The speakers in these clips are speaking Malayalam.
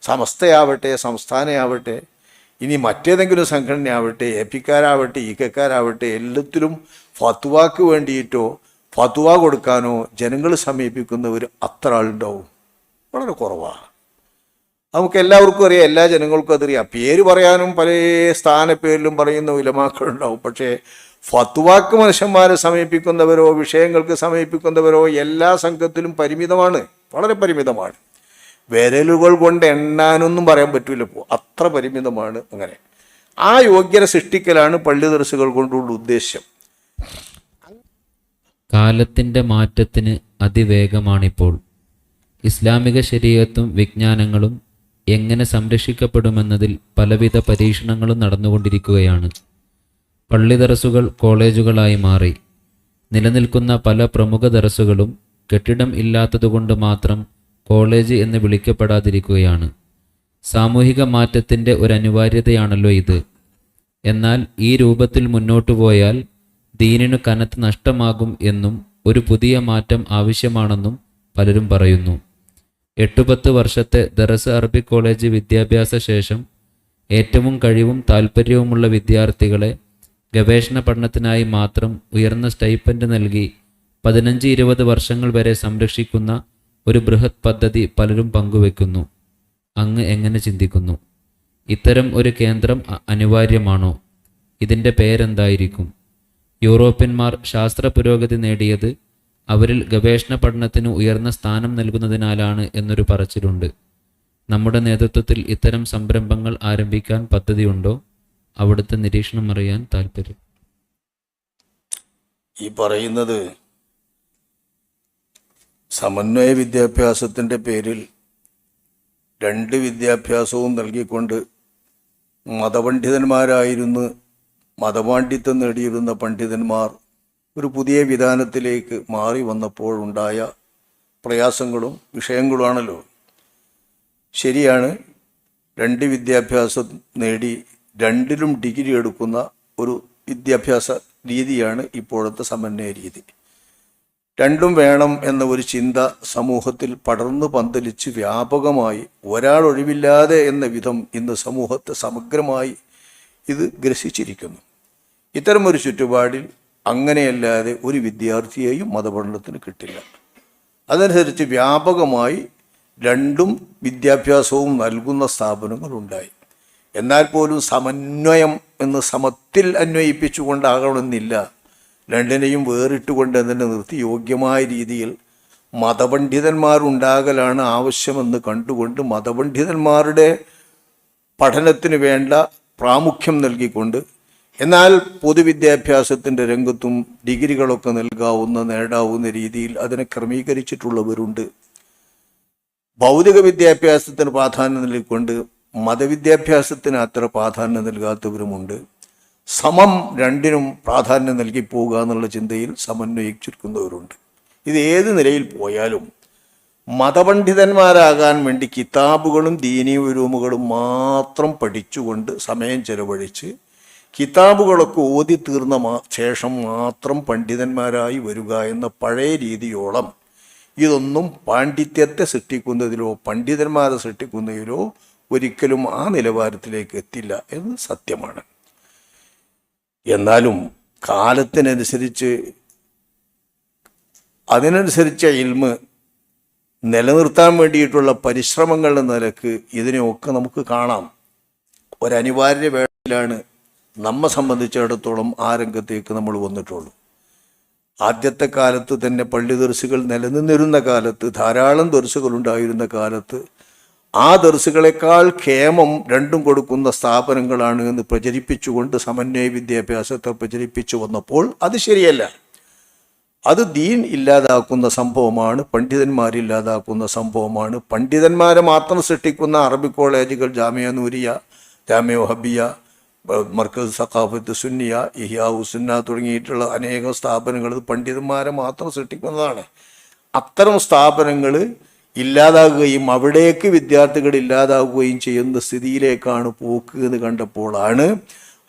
സമസ്തയാവട്ടെ, സംസ്ഥാനമാവട്ടെ, ഇനി മറ്റേതെങ്കിലും സംഘടനയാവട്ടെ, എപിക്കാരാവട്ടെ, ഈക്കക്കാരാവട്ടെ, എല്ലാത്തിലും ഫത്വാക്ക് വേണ്ടിയിട്ടോ ഫത്വ കൊടുക്കാനോ ജനങ്ങൾ സമീപിക്കുന്നവർ അത്ര ആളുണ്ടാവും? വളരെ കുറവാണ്. നമുക്ക് എല്ലാവർക്കും അറിയാം, എല്ലാ ജനങ്ങൾക്കും അതറിയാം. പേര് പറയാനും പല സ്ഥാനപ്പേരിലും പറയുന്ന ഉലമാക്കളുണ്ടാവും. പക്ഷേ ഫത്വാക്ക് മനുഷ്യന്മാരെ സമീപിക്കുന്നവരോ വിഷയങ്ങൾക്ക് സമീപിക്കുന്നവരോ എല്ലാ സംഘത്തിലും പരിമിതമാണ്, വളരെ പരിമിതമാണ്. വിരലുകൾ കൊണ്ട് എണ്ണാനൊന്നും പറയാൻ പറ്റൂല, അത്ര പരിമിതമാണ്. അങ്ങനെ ആ യോഗ്യത സൃഷ്ടിക്കലാണ് പള്ളി ദർസുകൾ കൊണ്ടുള്ള ഉദ്ദേശ്യം. കാലത്തിൻ്റെ മാറ്റത്തിന് അതിവേഗമാണിപ്പോൾ. ഇസ്ലാമിക ശരീഅത്തും വിജ്ഞാനങ്ങളും എങ്ങനെ സംരക്ഷിക്കപ്പെടുമെന്നതിൽ പലവിധ പരീക്ഷണങ്ങളും നടന്നുകൊണ്ടിരിക്കുകയാണ്. പള്ളി ദർസുകൾ കോളേജുകളായി മാറി. നിലനിൽക്കുന്ന പല പ്രമുഖ ദർസുകളും കെട്ടിടം ഇല്ലാത്തതുകൊണ്ട് മാത്രം കോളേജ് എന്ന് വിളിക്കപ്പെടാതിരിക്കുകയാണ്. സാമൂഹിക മാറ്റത്തിൻ്റെ ഒരു അനിവാര്യതയാണല്ലോ ഇത്. എന്നാൽ ഈ രൂപത്തിൽ മുന്നോട്ടു പോയാൽ ദീനിനു കനത്ത നഷ്ടമാകും എന്നും ഒരു പുതിയ മാറ്റം ആവശ്യമാണെന്നും പലരും പറയുന്നു. 8-10 വർഷത്തെ ദറസ് അറബിക് കോളേജ് വിദ്യാഭ്യാസ ശേഷം ഏറ്റവും കഴിവും താൽപ്പര്യവുമുള്ള വിദ്യാർത്ഥികളെ ഗവേഷണ പഠനത്തിനായി മാത്രം ഉയർന്ന സ്റ്റൈപ്പൻഡ് നൽകി 15-20 വർഷങ്ങൾ വരെ സംരക്ഷിക്കുന്ന ഒരു ബൃഹത് പദ്ധതി പലരും പങ്കുവെക്കുന്നു. അങ്ങ് എങ്ങനെ ചിന്തിക്കുന്നു? ഇത്തരം ഒരു കേന്ദ്രം അനിവാര്യമാണോ? ഇതിൻ്റെ പേരെന്തായിരിക്കും? യൂറോപ്യന്മാർ ശാസ്ത്ര പുരോഗതി നേടിയത് അവരിൽ ഗവേഷണ പഠനത്തിന് ഉയർന്ന സ്ഥാനം നൽകുന്നതിനാലാണ് എന്നൊരു പറച്ചിലുണ്ട്. നമ്മുടെ നേതൃത്വത്തിൽ ഇത്തരം സംരംഭങ്ങൾ ആരംഭിക്കാൻ പദ്ധതിയുണ്ടോ? അവിടുത്തെ നിരീക്ഷണം അറിയാൻ താല്പര്യം. ഈ പറയുന്നത് സമന്വയ വിദ്യാഭ്യാസത്തിൻ്റെ പേരിൽ 2 വിദ്യാഭ്യാസവും നൽകിക്കൊണ്ട് മതപണ്ഡിതന്മാരായിരുന്നു, മതപാണ്ഡിത്യം നേടിയിരുന്ന പണ്ഡിതന്മാർ ഒരു പുതിയ വിധാനത്തിലേക്ക് മാറി വന്നപ്പോഴുണ്ടായ പ്രയാസങ്ങളും വിഷയങ്ങളുമാണല്ലോ. ശരിയാണ്, 2 വിദ്യാഭ്യാസം നേടി 2ലും ഡിഗ്രി എടുക്കുന്ന ഒരു വിദ്യാഭ്യാസ രീതിയാണ് ഇപ്പോഴത്തെ സമന്വയ രീതി. 2ഉം വേണം എന്ന ഒരു ചിന്ത സമൂഹത്തിൽ പടർന്നു പന്തലിച്ച് വ്യാപകമായി ഒരാളൊഴിവില്ലാതെ എന്ന വിധം ഇന്ന് സമൂഹത്തെ സമഗ്രമായി ഇത് ഗ്രസിച്ചിരിക്കുന്നു. ഇത്തരമൊരു ചുറ്റുപാടിൽ അങ്ങനെയല്ലാതെ ഒരു വിദ്യാർത്ഥിയെയും മതപഠനത്തിന് കിട്ടില്ല. അതനുസരിച്ച് വ്യാപകമായി 2ഉം വിദ്യാഭ്യാസവും നൽകുന്ന സ്ഥാപനങ്ങളുണ്ടായി. എന്നാൽ പോലും സമന്വയം എന്ന് സമത്തിൽ അന്വയിപ്പിച്ചുകൊണ്ടാകണമെന്നില്ല. 2നെയും വേറിട്ടുകൊണ്ട് അതിനെ നിർത്തി യോഗ്യമായ രീതിയിൽ മതപണ്ഡിതന്മാരുണ്ടാകലാണ് ആവശ്യമെന്ന് കണ്ടുകൊണ്ട് മതപണ്ഡിതന്മാരുടെ പഠനത്തിന് വേണ്ട പ്രാമുഖ്യം നൽകിക്കൊണ്ട്, എന്നാൽ പൊതുവിദ്യാഭ്യാസത്തിൻ്റെ രംഗത്തും ഡിഗ്രികളൊക്കെ നേടാവുന്ന രീതിയിൽ അതിനെ ക്രമീകരിച്ചിട്ടുള്ളവരുണ്ട്. ഭൗതിക വിദ്യാഭ്യാസത്തിന് പ്രാധാന്യം നൽകിക്കൊണ്ട് മതവിദ്യാഭ്യാസത്തിന് അത്ര പ്രാധാന്യം നൽകാത്തവരുമുണ്ട്. സമം 2നും പ്രാധാന്യം നൽകി പോവുക എന്നുള്ള ചിന്തയിൽ സമന്വയിച്ചിരിക്കുന്നവരുണ്ട്. ഇത് ഏത് നിലയിൽ പോയാലും മതപണ്ഡിതന്മാരാകാൻ വേണ്ടി കിതാബുകളും ദീനീ ഉലൂമുകളും മാത്രം പഠിച്ചുകൊണ്ട് സമയം ചെലവഴിച്ച് കിതാബുകളൊക്കെ ഓതി തീർന്ന ശേഷം മാത്രം പണ്ഡിതന്മാരായി വരിക എന്ന പഴയ രീതിയോളം ഇതൊന്നും പാണ്ഡിത്യത്തെ സൃഷ്ടിക്കുന്നതിലോ പണ്ഡിതന്മാരെ സൃഷ്ടിക്കുന്നതിലോ ഒരിക്കലും ആ നിലവാരത്തിലേക്ക് എത്തില്ല എന്ന് സത്യമാണ്. എന്നാലും കാലത്തിനനുസരിച്ച് അതിനനുസരിച്ച ഇൽമ് നിലനിർത്താൻ വേണ്ടിയിട്ടുള്ള പരിശ്രമങ്ങൾ എന്ന നിലക്ക് ഇതിനെയൊക്കെ നമുക്ക് കാണാം. ഒരനിവാര്യ വേളയിലാണ് നമ്മെ സംബന്ധിച്ചിടത്തോളം ആ രംഗത്തേക്ക് നമ്മൾ വന്നിട്ടുള്ളൂ. ആദ്യത്തെ കാലത്ത് തന്നെ പള്ളി ദർസുകൾ നിലനിന്നിരുന്ന കാലത്ത്, ധാരാളം ദർസുകൾ ഉണ്ടായിരുന്ന കാലത്ത്, ആ ദർസുകളെക്കാൾ ക്ഷേമം 2ഉം കൊടുക്കുന്ന സ്ഥാപനങ്ങളാണ് എന്ന് പ്രചരിപ്പിച്ചുകൊണ്ട് സമന്വയ വിദ്യാഭ്യാസത്തെ പ്രചരിപ്പിച്ചു വന്നപ്പോൾ അത് ശരിയല്ല. അത് ദീൻ ഇല്ലാതാക്കുന്ന സംഭവമാണ്, പണ്ഡിതന്മാരില്ലാതാക്കുന്ന സംഭവമാണ്. പണ്ഡിതന്മാരെ മാത്രം സൃഷ്ടിക്കുന്ന അറബിക് കോളേജുകൾ, ജാമിയ നൂരിയ, ജാമിയ വഹബിയ, മർക്കസ് സഖാഫത്ത് സുന്നിയ, ഇഹ്യാ ഉസുന്ന തുടങ്ങിയിട്ടുള്ള അനേകം സ്ഥാപനങ്ങൾ പണ്ഡിതന്മാരെ മാത്രം സൃഷ്ടിക്കുന്നതാണ്. അത്തരം സ്ഥാപനങ്ങൾ ഇല്ലാതാകുകയും അവിടേക്ക് വിദ്യാർത്ഥികൾ ഇല്ലാതാകുകയും ചെയ്യുന്ന സ്ഥിതിയിലേക്കാണ് പോക്ക് എന്ന് കണ്ടപ്പോഴാണ്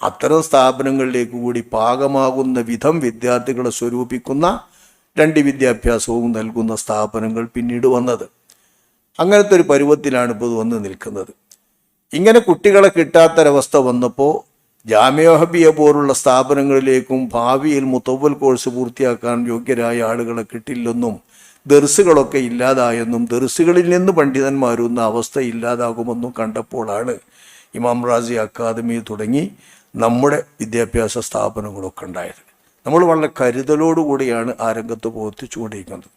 അത്തരം സ്ഥാപനങ്ങളിലേക്ക് കൂടി പാകമാകുന്ന വിധം വിദ്യാർത്ഥികളെ സ്വരൂപിക്കുന്ന 2 വിദ്യാഭ്യാസവും നൽകുന്ന സ്ഥാപനങ്ങൾ പിന്നീട് വന്നത്. അങ്ങനത്തെ ഒരു പരുവത്തിലാണ് ഇപ്പോൾ ഇത് വന്ന് നിൽക്കുന്നത്. ഇങ്ങനെ കുട്ടികളെ കിട്ടാത്തൊരവസ്ഥ വന്നപ്പോൾ ജാമിഅ ഹബിയ പോലുള്ള സ്ഥാപനങ്ങളിലേക്കും ഭാവിയിൽ മുത്തവ്വൽ കോഴ്സ് പൂർത്തിയാക്കാൻ യോഗ്യരായ ആളുകളെ കിട്ടില്ലെന്നും ദർസുകളൊക്കെ ഇല്ലാതായെന്നും ദർസുകളിൽ നിന്ന് പണ്ഡിതന്മാരുന്ന അവസ്ഥ ഇല്ലാതാകുമെന്നും കണ്ടപ്പോഴാണ് ഇമാം റാസി അക്കാദമി തുടങ്ങി നമ്മുടെ വിദ്യാഭ്യാസ സ്ഥാപനങ്ങളൊക്കെ ഉണ്ടായത്. നമ്മൾ വളരെ കരുതലോടുകൂടിയാണ് ആ രംഗത്ത് പ്രവർത്തിച്ചുകൊണ്ടിരിക്കുന്നത്.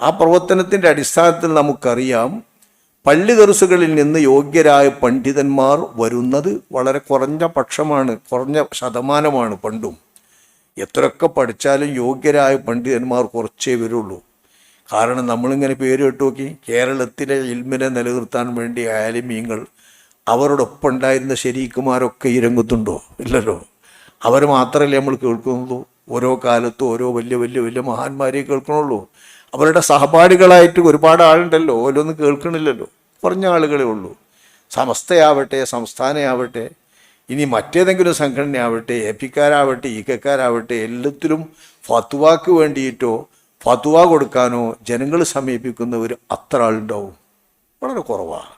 ആ പ്രവർത്തനത്തിൻ്റെ അടിസ്ഥാനത്തിൽ നമുക്കറിയാം പള്ളി ദർസുകളിൽ നിന്ന് യോഗ്യരായ പണ്ഡിതന്മാർ വരുന്നത് വളരെ കുറഞ്ഞ പക്ഷമാണ്, കുറഞ്ഞ ശതമാനമാണ്. പണ്ടും എത്രയൊക്കെ പഠിച്ചാലും യോഗ്യരായ പണ്ഡിതന്മാർ കുറച്ചേ വരുള്ളൂ. കാരണം നമ്മളിങ്ങനെ പേര് കേട്ട് നോക്കി, കേരളത്തിലെ ഇൽമിനെ നിലനിർത്താൻ വേണ്ടി ആലിമീങ്ങൾ അവരോടൊപ്പം ഉണ്ടായിരുന്ന ശരീക്കുമാരൊക്കെ ഈ രംഗത്തുണ്ടോ? ഇല്ലല്ലോ. അവർ മാത്രമല്ലേ നമ്മൾ കേൾക്കുന്നുള്ളൂ. ഓരോ കാലത്തും ഓരോ വലിയ വലിയ വലിയ മഹാന്മാരെ കേൾക്കണുള്ളൂ. അവരുടെ സഹപാഠികളായിട്ട് ഒരുപാട് ആളുണ്ടല്ലോ, ഓരോന്നും കേൾക്കണില്ലല്ലോ, കുറഞ്ഞ ആളുകളേ ഉള്ളൂ. സമസ്തയാവട്ടെ, സംസ്ഥാനമാവട്ടെ, ഇനി മറ്റേതെങ്കിലും സംഘടനയാവട്ടെ, എപിക്കാരാവട്ടെ, ഈക്കക്കാരാവട്ടെ, എല്ലാത്തിലും ഫത്വാക്ക് വേണ്ടിയിട്ടോ ഫത്വ കൊടുക്കാനോ ജനങ്ങൾ സമീപിക്കുന്നവർ അത്ര ആളുണ്ടാവും? വളരെ കുറവാണ്.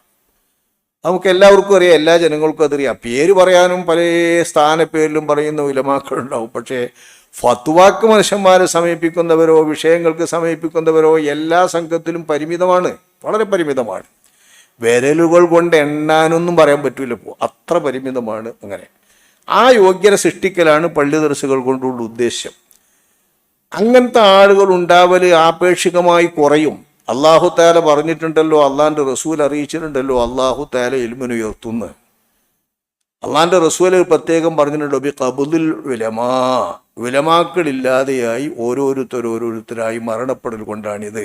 നമുക്ക് എല്ലാവർക്കും അറിയാം, എല്ലാ ജനങ്ങൾക്കും അതറിയാം. പേര് പറയാനും പല സ്ഥാനപ്പേരിലും പറയുന്ന ഉലമാക്കളുണ്ടാവും. പക്ഷേ ഫത്വാക്ക് മനുഷ്യന്മാരെ സമീപിക്കുന്നവരോ വിഷയങ്ങൾക്ക് സമീപിക്കുന്നവരോ എല്ലാ സംഘത്തിലും പരിമിതമാണ്, വളരെ പരിമിതമാണ്. വിരലുകൾ കൊണ്ട് എണ്ണാനൊന്നും പറയാൻ പറ്റില്ല, അത്ര പരിമിതമാണ്. അങ്ങനെ ആ യോഗ്യത സൃഷ്ടിക്കലാണ് പള്ളി ദർസുകൾ കൊണ്ടുള്ള ഉദ്ദേശ്യം. അങ്ങനത്തെ ആളുകൾ ഉണ്ടാവല് ആപേക്ഷികമായി കുറയും. അള്ളാഹു താല പറഞ്ഞിട്ടുണ്ടല്ലോ, അള്ളാഹിൻ്റെ റസൂൽ അറിയിച്ചിട്ടുണ്ടല്ലോ, അള്ളാഹു താല ഇൽമിനെ ഉയർത്തുന്നു. അള്ളാഹിൻ്റെ റസൂൽ പ്രത്യേകം പറഞ്ഞിട്ടുണ്ട്, ബി ഖബുലിൽ ഉലമാ, ഉലമാക്കളില്ലാതെയായി ഓരോരുത്തരായി മരണപ്പെടൽ കൊണ്ടാണിത്.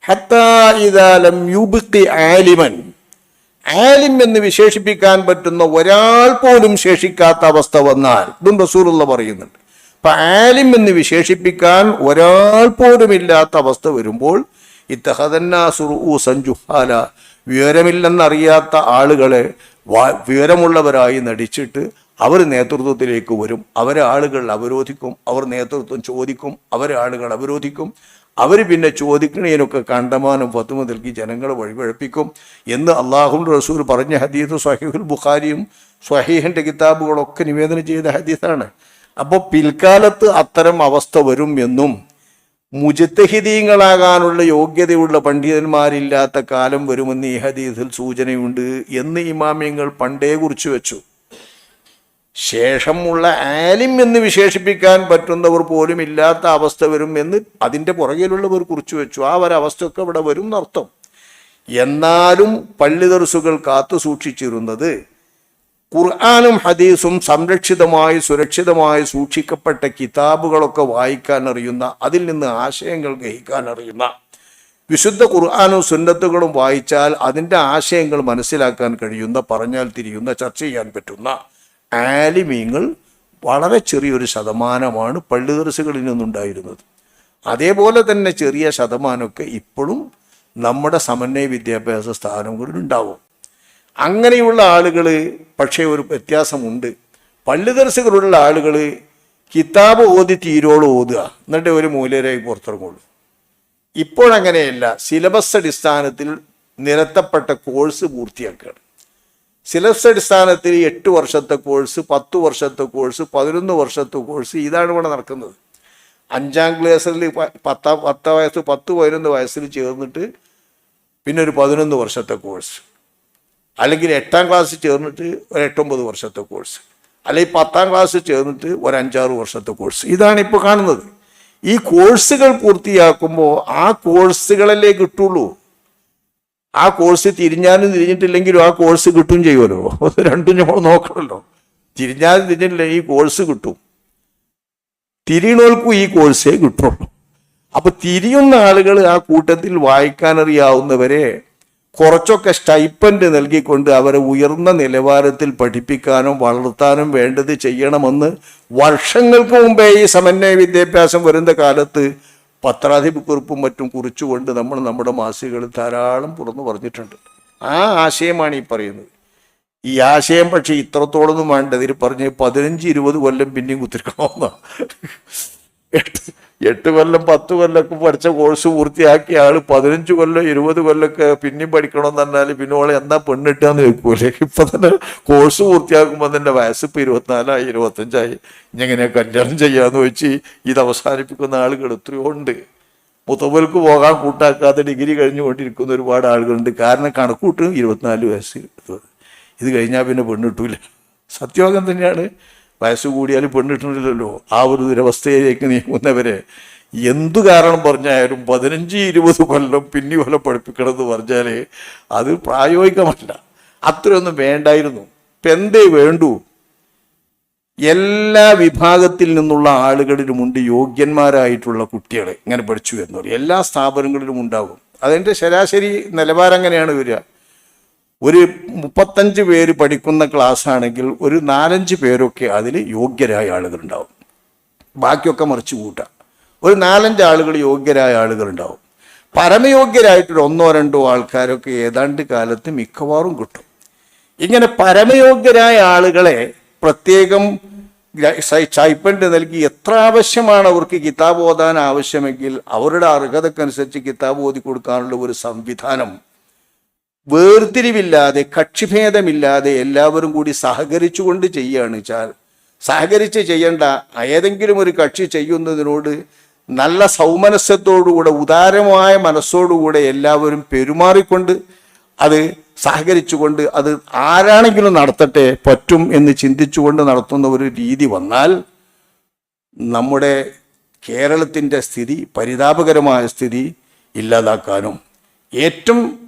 ഹത്താ ഇദാ ലം യുബ്ഖി ആലിമൻ, ആലിം എന്ന് വിശേഷിപ്പിക്കാൻ പറ്റുന്ന ഒരാൾ പോലും ശേഷിക്കാത്ത അവസ്ഥ വന്നാൽ, ഇതും റസൂലുള്ള പറയുന്നുണ്ട്. അപ്പൊ ആലിം എന്ന് വിശേഷിപ്പിക്കാൻ ഒരാൾ പോലും ഇല്ലാത്ത അവസ്ഥ വരുമ്പോൾ ഇത്തഹദന്നാസു റൂസൻ ജുഹാല, വിവരമില്ലെന്നറിയാത്ത ആളുകളെ വിവരമുള്ളവരായി നടിച്ചിട്ട് അവർ നേതൃത്വത്തിലേക്ക് വരും. അവരെ ആളുകൾ അവരോധിക്കും, അവർ നേതൃത്വം ചോദിക്കും, അവരെ ആളുകൾ അവരോധിക്കും. അവർ പിന്നെ ചോദിക്കണേനൊക്കെ കണ്ടമാനം ഫത്വ നൽകി ജനങ്ങളെ വഴിപഴപ്പിക്കും എന്ന് അള്ളാഹുവിൻ്റെ റസൂൽ പറഞ്ഞ ഹദീസ് സ്വഹീഹുൽ ബുഖാരിയും സ്വഹീഹിൻ്റെ കിതാബുകളൊക്കെ നിവേദനം ചെയ്ത ഹദീസാണ്. അപ്പോൾ പിൽക്കാലത്ത് അത്തരം അവസ്ഥ വരും എന്നും മുജ്തഹിദീങ്ങളാകാനുള്ള യോഗ്യതയുള്ള പണ്ഡിതന്മാരില്ലാത്ത കാലം വരുമെന്ന് ഈ ഹദീസിൽ സൂചനയുണ്ട് എന്ന് ഇമാമിയങ്ങൾ പണ്ടേ കുറിച്ചു വെച്ചു. ശേഷമുള്ള ആലിം എന്ന് വിശേഷിപ്പിക്കാൻ പറ്റുന്നവർ പോലും ഇല്ലാത്ത അവസ്ഥ വരും എന്ന് അതിൻ്റെ പുറകിലുള്ളവർ കുറിച്ചു വെച്ചു. ആ ഒരവസ്ഥയൊക്കെ ഇവിടെ വരും എന്നർത്ഥം. എന്നാലും പള്ളി ദർസുകൾ കാത്തു സൂക്ഷിച്ചിരുന്നത് ഖുർആനും ഹദീസും സംരക്ഷിതമായി സുരക്ഷിതമായി സൂക്ഷിക്കപ്പെട്ട കിതാബുകളൊക്കെ വായിക്കാൻ അറിയുന്ന, അതിൽ നിന്ന് ആശയങ്ങൾ ഗ്രഹിക്കാൻ അറിയുന്ന, വിശുദ്ധ ഖുർആനും സുന്നത്തുകളും വായിച്ചാൽ അതിൻ്റെ ആശയങ്ങൾ മനസ്സിലാക്കാൻ കഴിയുന്ന, പറഞ്ഞാൽ തിരിയുന്ന, ചർച്ച ചെയ്യാൻ പറ്റുന്ന ആലിമീങ്ങൾ വളരെ ചെറിയൊരു ശതമാനമാണ് പള്ളി ദർസുകളിൽ നിന്നുണ്ടായിരുന്നത്. അതേപോലെ തന്നെ ചെറിയ ശതമാനമൊക്കെ ഇപ്പോഴും നമ്മുടെ സമന്വയ വിദ്യാഭ്യാസ സ്ഥാപനങ്ങളിലുണ്ടാവും. അങ്ങനെയുള്ള ആളുകൾ പക്ഷേ ഒരു വ്യത്യാസമുണ്ട്. പള്ളി ദർസുകളുള്ള ആളുകൾ കിതാബ് ഓതി തീരോളം ഓതുക, എന്നിട്ട് ഒരു മൂല്യരായി പുറത്തിറങ്ങുള്ളൂ. ഇപ്പോഴങ്ങനെയല്ല. സിലബസ് അടിസ്ഥാനത്തിൽ നിരത്തപ്പെട്ട കോഴ്സ് പൂർത്തിയാക്കുകയാണ്. സിലബസ് അടിസ്ഥാനത്തിൽ 8 വർഷത്തെ കോഴ്സ്, 10 വർഷത്തെ കോഴ്സ്, 11 വർഷത്തെ കോഴ്സ്, ഇതാണ് ഇവിടെ നടക്കുന്നത്. 5ാം ക്ലാസ്സിൽ 10-11 വയസ്സിൽ ചേർന്നിട്ട് പിന്നെ ഒരു 11 വർഷത്തെ കോഴ്സ്, അല്ലെങ്കിൽ 8ാം ക്ലാസ്സിൽ ചേർന്നിട്ട് ഒരു 8-9 വർഷത്തെ കോഴ്സ്, അല്ലെങ്കിൽ 10ാം ക്ലാസ്സിൽ ചേർന്നിട്ട് ഒരു 5-6 വർഷത്തെ കോഴ്സ്, ഇതാണ് ഇപ്പോൾ കാണുന്നത്. ഈ കോഴ്സുകൾ പൂർത്തിയാക്കുമ്പോൾ ആ കോഴ്സുകളല്ലേ കിട്ടുള്ളൂ. ആ കോഴ്സ് തിരിഞ്ഞാലും തിരിഞ്ഞിട്ടില്ലെങ്കിലും ആ കോഴ്സ് കിട്ടും ചെയ്യുമല്ലോ. രണ്ടും നമ്മൾ നോക്കണമല്ലോ. തിരിഞ്ഞാലും തിരിഞ്ഞിട്ടില്ല, ഈ കോഴ്സ് കിട്ടും. തിരിയണോൽക്കും ഈ കോഴ്സേ കിട്ടുള്ളൂ. അപ്പൊ തിരിയുന്ന ആളുകൾ ആ കൂട്ടത്തിൽ വായിക്കാനറിയാവുന്നവരെ കുറച്ചൊക്കെ സ്റ്റൈപ്പൻഡ് നൽകിക്കൊണ്ട് അവരെ ഉയർന്ന നിലവാരത്തിൽ പഠിപ്പിക്കാനും വളർത്താനും വേണ്ടത് ചെയ്യണമെന്ന് വർഷങ്ങൾക്ക് മുമ്പേ ഈ സമന്വയ വിദ്യാഭ്യാസം വരുന്ന കാലത്ത് പത്രാധിപക്കുറിപ്പും മറ്റും കുറിച്ചുകൊണ്ട് നമ്മൾ നമ്മുടെ മാസികകളിൽ ധാരാളം തുറന്നു പറഞ്ഞിട്ടുണ്ട്. ആ ആശയമാണ് ഈ പറയുന്നത്. ഈ ആശയം പക്ഷേ ഇത്രത്തോളൊന്നും വേണ്ട. ഇതിൽ പറഞ്ഞ് 15-20 കൊല്ലം പിന്നെയും കുത്തിരിക്കണമെന്നാണ്. 8 കൊല്ലം 10 കൊല്ലമൊക്കെ പഠിച്ച കോഴ്സ് പൂർത്തിയാക്കിയ ആൾ 15 കൊല്ലം 20 കൊല്ലമൊക്കെ പിന്നെയും പഠിക്കണമെന്ന് പറഞ്ഞാൽ പിന്നെ ഓളെ എന്താ പെണ്ണിട്ടാന്ന് വെക്കൂലേ? ഇപ്പൊ തന്നെ കോഴ്സ് പൂർത്തിയാക്കുമ്പോൾ തന്നെ വയസ്സ് ഇപ്പൊ 24 25 ഇനി എങ്ങനെ കല്യാണം ചെയ്യാന്ന് വെച്ച് ഇത് അവസാനിപ്പിക്കുന്ന ആളുകൾ എത്രയോ ഉണ്ട്. മുത്തവർക്ക് പോകാൻ കൂട്ടാക്കാതെ ഡിഗ്രി കഴിഞ്ഞുകൊണ്ടിരിക്കുന്ന ഒരുപാട് ആളുകളുണ്ട്. കാരണം കണക്കൂട്ടും 24 വയസ്സ്, ഇത് കഴിഞ്ഞാൽ പിന്നെ പെണ്ണിട്ടൂല. സത്യവാകം തന്നെയാണ്. വയസ്സ് കൂടിയാലും പെണ്ണിട്ടില്ലല്ലോ. ആ ഒരു ദുരവസ്ഥയിലേക്ക് നീങ്ങുന്നവരെ എന്തു കാരണം പറഞ്ഞാലും 15-20 കൊല്ലം പിന്നെ പോലെ പഠിപ്പിക്കണമെന്ന് പറഞ്ഞാൽ അത് പ്രായോഗികമല്ല. അത്രയൊന്നും വേണ്ടായിരുന്നു. ഇപ്പം എന്തേ വേണ്ടു? എല്ലാ വിഭാഗത്തിൽ നിന്നുള്ള ആളുകളിലുമുണ്ട് യോഗ്യന്മാരായിട്ടുള്ള കുട്ടികളെ ഇങ്ങനെ പഠിച്ചു വരുന്നവർ. എല്ലാ സ്ഥാപനങ്ങളിലും ഉണ്ടാകും. അതിൻ്റെ ശരാശരി നിലവാരം എങ്ങനെയാണ് വരിക? ഒരു 35 പേര് പഠിക്കുന്ന ക്ലാസ് ആണെങ്കിൽ ഒരു 4-5 പേരൊക്കെ അതിൽ യോഗ്യരായ ആളുകളുണ്ടാവും. ബാക്കിയൊക്കെ മറിച്ച് കൂട്ടാം. ഒരു 4-5 ആളുകൾ യോഗ്യരായ ആളുകളുണ്ടാവും. പരമയോഗ്യരായിട്ടൊരു 1-2 ആൾക്കാരൊക്കെ ഏതാണ്ട് കാലത്ത് മിക്കവാറും കിട്ടും. ഇങ്ങനെ പരമയോഗ്യരായ ആളുകളെ പ്രത്യേകം സ്റ്റൈപ്പൻഡ് നൽകി എത്ര ആവശ്യമാണ് അവർക്ക് കിതാബ് ഓതാൻ ആവശ്യമെങ്കിൽ അവരുടെ അർഹതക്കനുസരിച്ച് കിതാബ് ഓതി കൊടുക്കാനുള്ള ഒരു സംവിധാനം വേർതിരിവില്ലാതെ കക്ഷിഭേദമില്ലാതെ എല്ലാവരും കൂടി സഹകരിച്ചുകൊണ്ട് ചെയ്യുകയാണ് വെച്ചാൽ, സഹകരിച്ച് ചെയ്യേണ്ട ഏതെങ്കിലും ഒരു കക്ഷി ചെയ്യുന്നതിനോട് നല്ല സൗമനസ്യത്തോടുകൂടെ ഉദാരമായ മനസ്സോടുകൂടെ എല്ലാവരും പെരുമാറിക്കൊണ്ട് അത് സഹകരിച്ചുകൊണ്ട് അത് ആരാണെങ്കിലും നടത്തട്ടെ പറ്റും എന്ന് ചിന്തിച്ചുകൊണ്ട് നടത്തുന്ന ഒരു രീതി വന്നാൽ നമ്മുടെ കേരളത്തിൻ്റെ സ്ഥിതി, പരിതാപകരമായ സ്ഥിതി ഇല്ലാതാക്കാനും ഏറ്റവും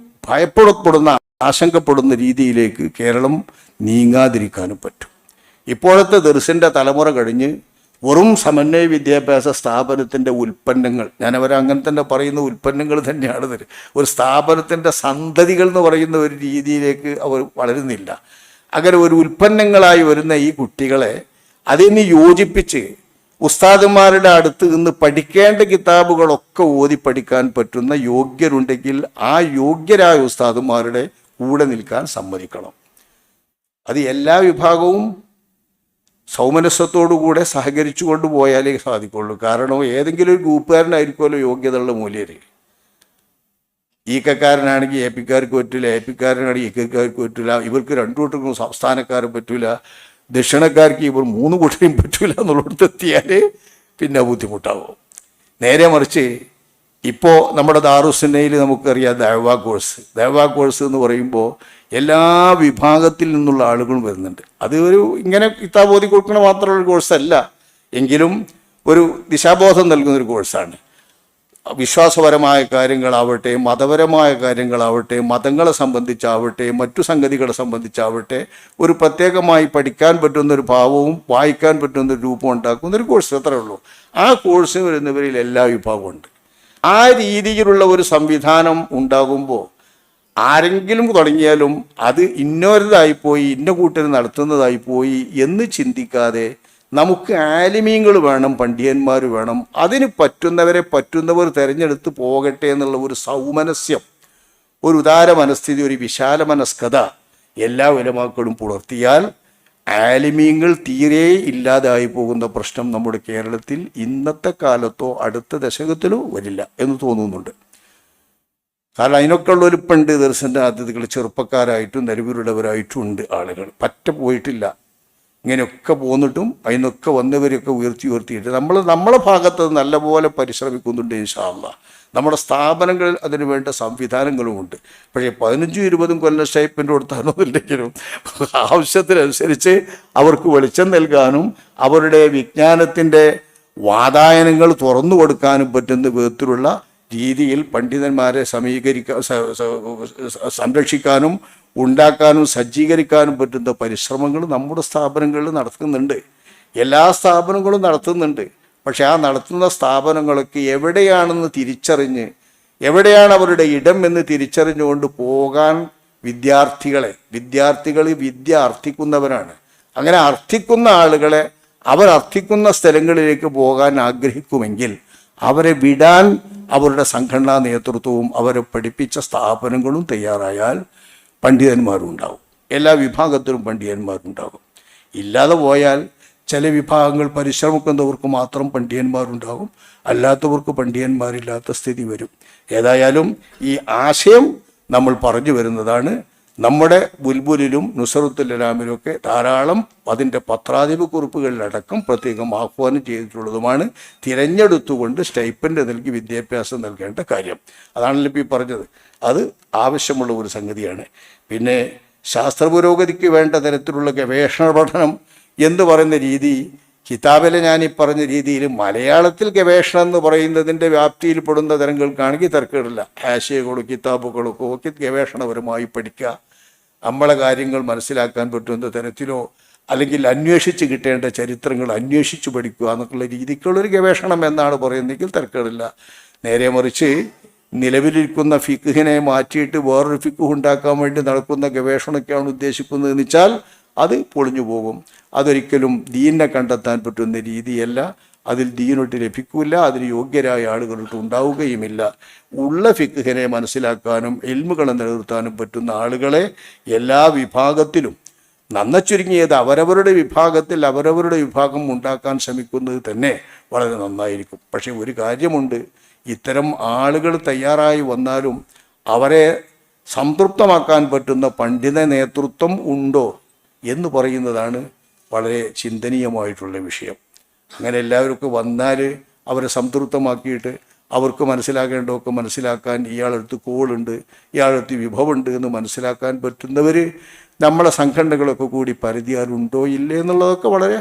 ഭയപ്പെടപ്പെടുന്ന ആശങ്കപ്പെടുന്ന രീതിയിലേക്ക് കേരളം നീങ്ങാതിരിക്കാനും പറ്റും. ഇപ്പോഴത്തെ ദർസിൻ്റെ തലമുറ കഴിഞ്ഞ് വെറും സമന്വയ വിദ്യാഭ്യാസ സ്ഥാപനത്തിൻ്റെ ഉൽപ്പന്നങ്ങൾ, ഞാനവരെ അങ്ങനെ തന്നെ പറയുന്ന ഉൽപ്പന്നങ്ങൾ തന്നെയാണ്. ഒരു സ്ഥാപനത്തിൻ്റെ സന്തതികൾ എന്ന് പറയുന്ന ഒരു രീതിയിലേക്ക് അവർ വളരുന്നില്ല. അങ്ങനെ ഒരു ഉൽപ്പന്നങ്ങളായി വരുന്ന ഈ കുട്ടികളെ അതിന് യോജിപ്പിച്ച് ഉസ്താദന്മാരുടെ അടുത്ത് നിന്ന് പഠിക്കേണ്ട കിതാബുകളൊക്കെ ഓതി പഠിക്കാൻ പറ്റുന്ന യോഗ്യരുണ്ടെങ്കിൽ ആ യോഗ്യരായ ഉസ്താദന്മാരുടെ കൂടെ നിൽക്കാൻ സമ്മതിക്കണം. അത് എല്ലാ വിഭാഗവും സൗമനസ്യത്തോടുകൂടെ സഹകരിച്ചു കൊണ്ടുപോയാലേ സാധിക്കുള്ളൂ. കാരണം ഏതെങ്കിലും ഒരു ഗ്രൂപ്പുകാരനായിരിക്കുമല്ലോ യോഗ്യതയുള്ള മൂല്യര്. ഈക്കക്കാരനാണെങ്കിൽ എ പിക്കാർക്ക് പറ്റില്ല, എ പിക്കാരനാണെങ്കിൽ ഈക്കക്കാർക്ക് പറ്റില്ല, ഇവർക്ക് 2 കൂട്ടർക്കും സംസ്ഥാനക്കാരും പറ്റില്ല, ദക്ഷിണക്കാർക്ക് ഇവർ 3 കൂട്ടരും പറ്റില്ല എന്നുള്ളിടത്തെത്തിയാൽ പിന്നെ ബുദ്ധിമുട്ടാവും. നേരെ മറിച്ച് ഇപ്പോൾ നമ്മുടെ ദാറുസ്സുന്നയിൽ നമുക്കറിയാം ദഅ്വാ കോഴ്സ് എന്ന് പറയുമ്പോൾ എല്ലാ വിഭാഗത്തിൽ നിന്നുള്ള ആളുകളും വരുന്നുണ്ട്. അത് ഒരു ഇങ്ങനെ കിതാബ് ഓതി കൊടുക്കുന്ന മാത്രമുള്ള കോഴ്സല്ല, എങ്കിലും ഒരു ദിശാബോധം നൽകുന്നൊരു കോഴ്സാണ്. വിശ്വാസപരമായ കാര്യങ്ങളാവട്ടെ, മതപരമായ കാര്യങ്ങളാവട്ടെ, മതങ്ങളെ സംബന്ധിച്ചാവട്ടെ, മറ്റു സംഗതികളെ സംബന്ധിച്ചാവട്ടെ ഒരു പ്രത്യേകമായി പഠിക്കാൻ പറ്റുന്നൊരു ഭാവവും വായിക്കാൻ പറ്റുന്നൊരു രൂപം ഉണ്ടാക്കുന്നൊരു കോഴ്സ് അത്രേ ഉള്ളൂ. ആ കോഴ്സ് വരുന്നവരിൽ എല്ലാ വിഭാഗവും ഉണ്ട്. ആ രീതിയിലുള്ള ഒരു സംവിധാനം ഉണ്ടാകുമ്പോൾ ആരെങ്കിലും തുടങ്ങിയാലും അത് ഇന്നൊരിതായിപ്പോയി, ഇന്ന കൂട്ടര് നടത്തുന്നതായിപ്പോയി എന്ന് ചിന്തിക്കാതെ നമുക്ക് ആലിമീങ്ങൾ വേണം, പണ്ഡിതന്മാർ വേണം, അതിന് പറ്റുന്നവർ തിരഞ്ഞെടുത്ത് പോകട്ടെ എന്നുള്ള ഒരു സൗമനസ്യം, ഒരു ഉദാര മനസ്ഥിതി, ഒരു വിശാല മനസ്കത എല്ലാ ഉലമാക്കളും പുലർത്തിയാൽ ആലിമീങ്ങൾ തീരെ ഇല്ലാതായി പോകുന്ന പ്രശ്നം നമ്മുടെ കേരളത്തിൽ ഇന്നത്തെ കാലത്തോ അടുത്ത ദശകത്തിലോ വരില്ല എന്ന് തോന്നുന്നുണ്ട്. കാരണം അതിനൊക്കെ ഉള്ളൊരു പണ്ട് ദർശൻ്റെ അതിഥികൾ ചെറുപ്പക്കാരായിട്ടും നിലവിലുള്ളവരായിട്ടും ഉണ്ട് ആളുകൾ. പറ്റ പോയിട്ടില്ല. ഇങ്ങനെയൊക്കെ പോന്നിട്ടും അതിനൊക്കെ വന്നവരെയൊക്കെ ഉയർത്തിയിട്ട് നമ്മളെ ഭാഗത്ത് നല്ലപോലെ പരിശ്രമിക്കുന്നുണ്ട് ഇൻഷാ അല്ലാഹ്. നമ്മുടെ സ്ഥാപനങ്ങളിൽ അതിനു വേണ്ട സംവിധാനങ്ങളുമുണ്ട്. പക്ഷേ 15-20 കൊല്ലം സ്റ്റൈപ്പൻഡ് കൊടുത്താണെന്നില്ലെങ്കിലും ആവശ്യത്തിനനുസരിച്ച് അവർക്ക് വെളിച്ചം നൽകാനും അവരുടെ വിജ്ഞാനത്തിൻ്റെ വാതായനങ്ങൾ തുറന്നു കൊടുക്കാനും പറ്റുന്ന വിധത്തിലുള്ള രീതിയിൽ പണ്ഡിതന്മാരെ സംരക്ഷിക്കാനും ഉണ്ടാക്കാനും സജ്ജീകരിക്കാനും പറ്റുന്ന പരിശ്രമങ്ങൾ നമ്മുടെ സ്ഥാപനങ്ങളിൽ നടത്തുന്നുണ്ട്. എല്ലാ സ്ഥാപനങ്ങളും നടത്തുന്നുണ്ട്. പക്ഷെ ആ നടത്തുന്ന സ്ഥാപനങ്ങളൊക്കെ എവിടെയാണെന്ന് തിരിച്ചറിഞ്ഞ്, എവിടെയാണ് അവരുടെ ഇടം എന്ന് തിരിച്ചറിഞ്ഞുകൊണ്ട് പോകാൻ വിദ്യാർത്ഥികൾ വിദ്യ അർത്ഥിക്കുന്നവരാണ്. അങ്ങനെ അർത്ഥിക്കുന്ന ആളുകളെ അവർ അർത്ഥിക്കുന്ന സ്ഥലങ്ങളിലേക്ക് പോകാൻ ആഗ്രഹിക്കുമെങ്കിൽ അവരെ വിടാൻ അവരുടെ സംഘടനാ നേതൃത്വവും അവരെ പഠിപ്പിച്ച സ്ഥാപനങ്ങളും തയ്യാറായാൽ പണ്ഡിതന്മാരും ഉണ്ടാവും. എല്ലാ വിഭാഗത്തിലും പണ്ഡിതന്മാരുണ്ടാകും. ഇല്ലാതെ പോയാൽ ചില വിഭാഗങ്ങൾ പരിശ്രമിക്കുന്നവർക്ക് മാത്രം പണ്ഡിതന്മാരുണ്ടാകും, അല്ലാത്തവർക്ക് പണ്ഡിതന്മാരില്ലാത്ത സ്ഥിതി വരും. ഏതായാലും ഈ ആശയം നമ്മൾ പറഞ്ഞു വരുന്നതാണ്. നമ്മുടെ ബുൽബുലിലും നുസറത്തുൽ-ഇലാമിലുമൊക്കെ ധാരാളം അതിൻ്റെ പത്രാധിപ കുറിപ്പുകളിലടക്കം പ്രത്യേകം ആഹ്വാനം ചെയ്തിട്ടുള്ളതുമാണ് തിരഞ്ഞെടുത്തുകൊണ്ട് സ്റ്റൈപ്പൻഡ് നൽകി വിദ്യാഭ്യാസം നൽകേണ്ട കാര്യം. അതാണല്ലോ ഇപ്പോൾ ഈ പറഞ്ഞത്. അത് ആവശ്യമുള്ള ഒരു സംഗതിയാണ്. പിന്നെ ശാസ്ത്ര പുരോഗതിക്ക് വേണ്ട തരത്തിലുള്ള ഗവേഷണ പഠനം എന്ന് പറയുന്ന രീതി കിതാബിൽ ഞാൻ ഈ പറഞ്ഞ രീതിയിൽ മലയാളത്തിൽ ഗവേഷണം എന്ന് പറയുന്നതിൻ്റെ വ്യാപ്തിയിൽ പെടുന്ന തരങ്ങൾക്കാണെങ്കിൽ തർക്കമില്ല. ആശയങ്ങളും കിതാബുകളൊക്കെ ഒക്കെ ഗവേഷണപരമായി പഠിക്കുക, നമ്മളെ കാര്യങ്ങൾ മനസ്സിലാക്കാൻ പറ്റുന്ന തരത്തിലോ അല്ലെങ്കിൽ അന്വേഷിച്ച് കിട്ടേണ്ട ചരിത്രങ്ങൾ അന്വേഷിച്ച് പഠിക്കുക എന്നൊക്കെയുള്ള രീതിക്കുള്ളൊരു ഗവേഷണം എന്നാണ് പറയുന്നതെങ്കിൽ തർക്കമില്ല. നേരെ മറിച്ച് നിലവിലിരിക്കുന്ന ഫിഖ്ഹിനെ മാറ്റിയിട്ട് വേറൊരു ഫിഖ്ഹ് ഉണ്ടാക്കാൻ വേണ്ടി നടക്കുന്ന ഗവേഷണമൊക്കെയാണ് ഉദ്ദേശിക്കുന്നതെന്ന് വെച്ചാൽ അത് പൊളിഞ്ഞു പോകും. അതൊരിക്കലും ദീനിനെ കണ്ടെത്താൻ പറ്റുന്ന രീതിയല്ല. അതിൽ ദീനൊട്ട് ലഭിക്കില്ല, അതിന് യോഗ്യരായ ആളുകളൊട്ട് ഉണ്ടാവുകയുമില്ല. ഉള്ള ഫിഖ്ഹിനെ മനസ്സിലാക്കാനും ഇൽമുകളെ നിലനിർത്താനും പറ്റുന്ന ആളുകളെ എല്ലാ വിഭാഗത്തിലും ചുരുങ്ങിയത് അവരവരുടെ വിഭാഗത്തിൽ അവരവരുടെ വിഭാഗം ഉണ്ടാക്കാൻ ശ്രമിക്കുന്നത് തന്നെ വളരെ നന്നായിരിക്കും. പക്ഷേ ഒരു കാര്യമുണ്ട്, ഇത്തരം ആളുകൾ തയ്യാറായി വന്നാലും അവരെ സംതൃപ്തമാക്കാൻ പറ്റുന്ന പണ്ഡിത നേതൃത്വം ഉണ്ടോ എന്ന് പറയുന്നതാണ് വളരെ ചിന്തനീയമായിട്ടുള്ള വിഷയം. അങ്ങനെ എല്ലാവർക്കും വന്നാൽ അവരെ സംതൃപ്തമാക്കിയിട്ട് അവർക്ക് മനസ്സിലാക്കേണ്ടതൊക്കെ മനസ്സിലാക്കാൻ ഇയാളടുത്ത് കോളുണ്ട്, ഇയാളടുത്ത് വിഭവമുണ്ട് എന്ന് മനസ്സിലാക്കാൻ പറ്റുന്നവർ നമ്മളെ സംഘടനകളൊക്കെ കൂടി പരിധിയാലുണ്ടോ ഇല്ലേ എന്നുള്ളതൊക്കെ വളരെ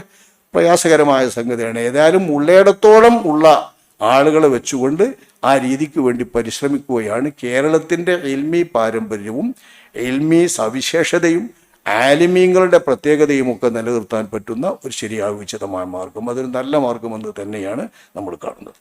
പ്രയാസകരമായ സംഗതിയാണ്. ഏതായാലും ഉള്ളയിടത്തോളം ഉള്ള ആളുകളെ വെച്ചുകൊണ്ട് ആ രീതിക്ക് വേണ്ടി പരിശ്രമിക്കുകയാണ്. കേരളത്തിൻ്റെ ഇൽമി പാരമ്പര്യവും ഇൽമി സവിശേഷതയും ആലിമീങ്ങളുടെ പ്രത്യേകതയുമൊക്കെ നിലനിർത്താൻ പറ്റുന്ന ഒരു ശരിയായ ഉചിതമായ മാർഗം, അതൊരു നല്ല മാർഗമെന്ന് തന്നെയാണ് നമ്മൾ കാണുന്നത്.